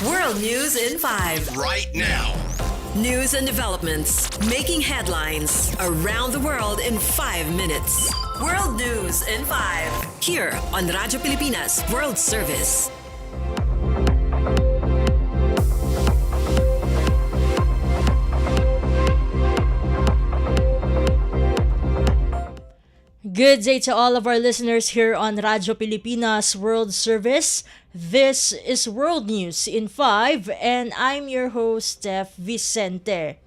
World News in 5. Right now. News and developments making headlines around the world in 5 minutes. World News in 5. Here on Radyo Pilipinas World Service. Good day to all of our listeners here on Radyo Pilipinas World Service. This is World News in 5 and I'm your host, Steph Vicente.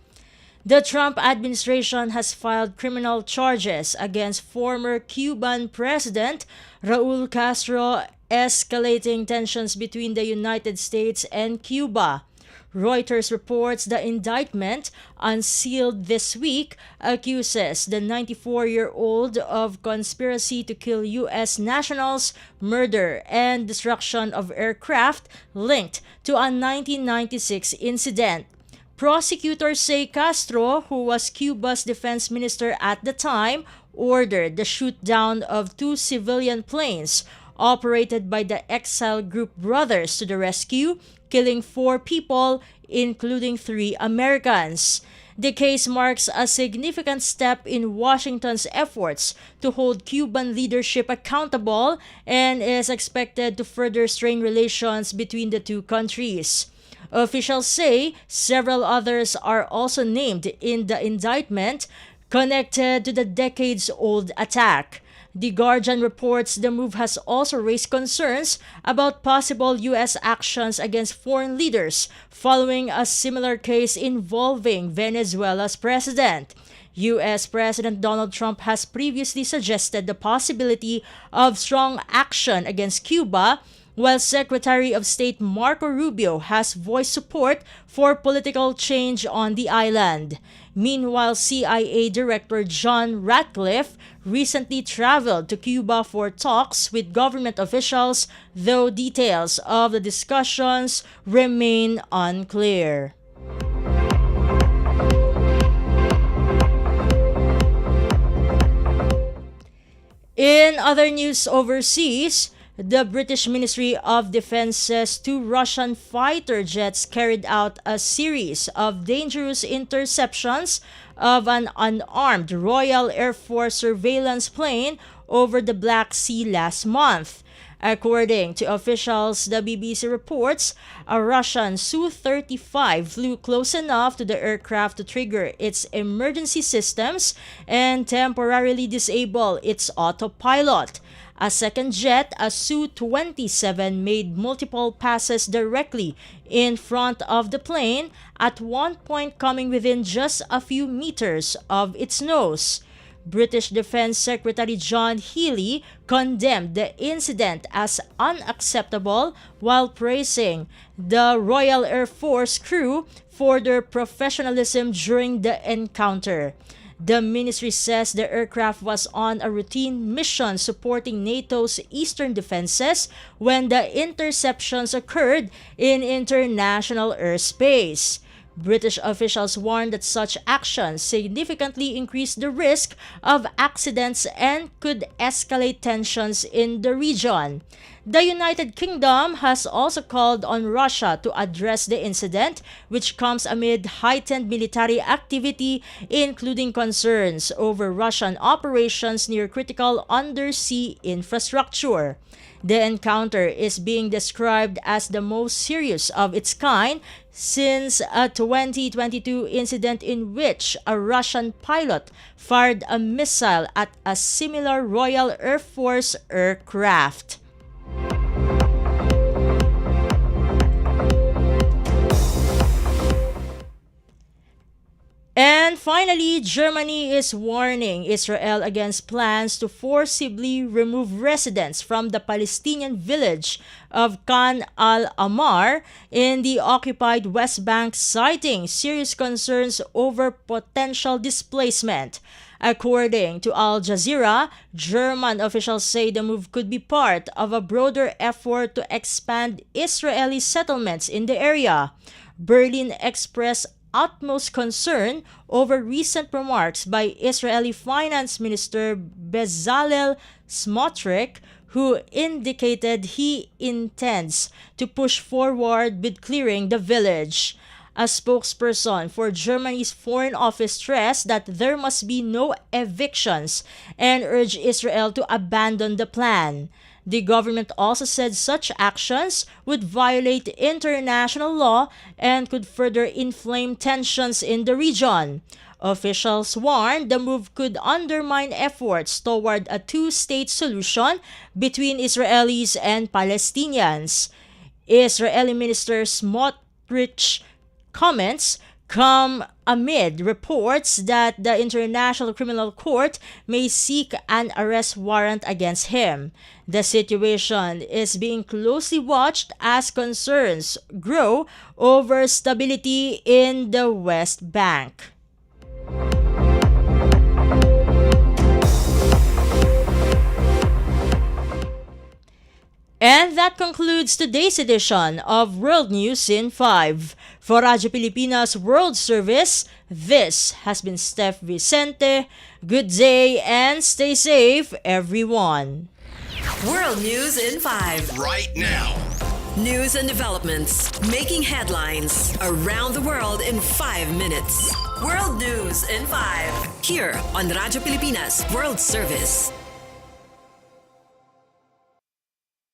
The Trump administration has filed criminal charges against former Cuban President Raul Castro, escalating tensions between the United States and Cuba. Reuters reports the indictment, unsealed this week, accuses the 94-year-old of conspiracy to kill U.S. nationals, murder, and destruction of aircraft linked to a 1996 incident. Prosecutors say Castro, who was Cuba's defense minister at the time, ordered the shoot-down of 2 civilian planes operated by the exile group Brothers to the Rescue, killing 4 people, including 3 Americans. The case marks a significant step in Washington's efforts to hold Cuban leadership accountable and is expected to further strain relations between the two countries. Officials say several others are also named in the indictment connected to the decades-old attack. The Guardian reports the move has also raised concerns about possible U.S. actions against foreign leaders following a similar case involving Venezuela's president. U.S. President Donald Trump has previously suggested the possibility of strong action against Cuba, while Secretary of State Marco Rubio has voiced support for political change on the island. Meanwhile, CIA Director John Ratcliffe recently traveled to Cuba for talks with government officials, though details of the discussions remain unclear. In other news overseas, the British Ministry of Defense says 2 Russian fighter jets carried out a series of dangerous interceptions of an unarmed Royal Air Force surveillance plane over the Black Sea last month. According to officials, the BBC reports a Russian Su-35 flew close enough to the aircraft to trigger its emergency systems and temporarily disable its autopilot. A second jet, a Su-27, made multiple passes directly in front of the plane, at one point coming within just a few meters of its nose. British Defense Secretary John Healey condemned the incident as unacceptable while praising the Royal Air Force crew for their professionalism during the encounter. The ministry says the aircraft was on a routine mission supporting NATO's eastern defenses when the interceptions occurred in international airspace. British officials warned that such actions significantly increase the risk of accidents and could escalate tensions in the region. The United Kingdom has also called on Russia to address the incident, which comes amid heightened military activity, including concerns over Russian operations near critical undersea infrastructure. The encounter is being described as the most serious of its kind since a 2022 incident in which a Russian pilot fired a missile at a similar Royal Air Force aircraft. And finally, Germany is warning Israel against plans to forcibly remove residents from the Palestinian village of Khan al-Ahmar in the occupied West Bank, citing serious concerns over potential displacement. According to Al Jazeera, German officials say the move could be part of a broader effort to expand Israeli settlements in the area. Berlin expressed utmost concern over recent remarks by Israeli Finance Minister Bezalel Smotrich, who indicated he intends to push forward with clearing the village. A spokesperson for Germany's Foreign Office stressed that there must be no evictions and urged Israel to abandon the plan. The government also said such actions would violate international law and could further inflame tensions in the region. Officials warned the move could undermine efforts toward a two-state solution between Israelis and Palestinians. Israeli Minister Smotrich comments come amid reports that the International Criminal Court may seek an arrest warrant against him. The situation is being closely watched as concerns grow over stability in the West Bank. And that concludes today's edition of World News in 5. For Radyo Pilipinas World Service, this has been Steph Vicente. Good day and stay safe, everyone. World News in 5. Right now. News and developments making headlines around the world in 5 minutes. World News in 5. Here on Radyo Pilipinas World Service.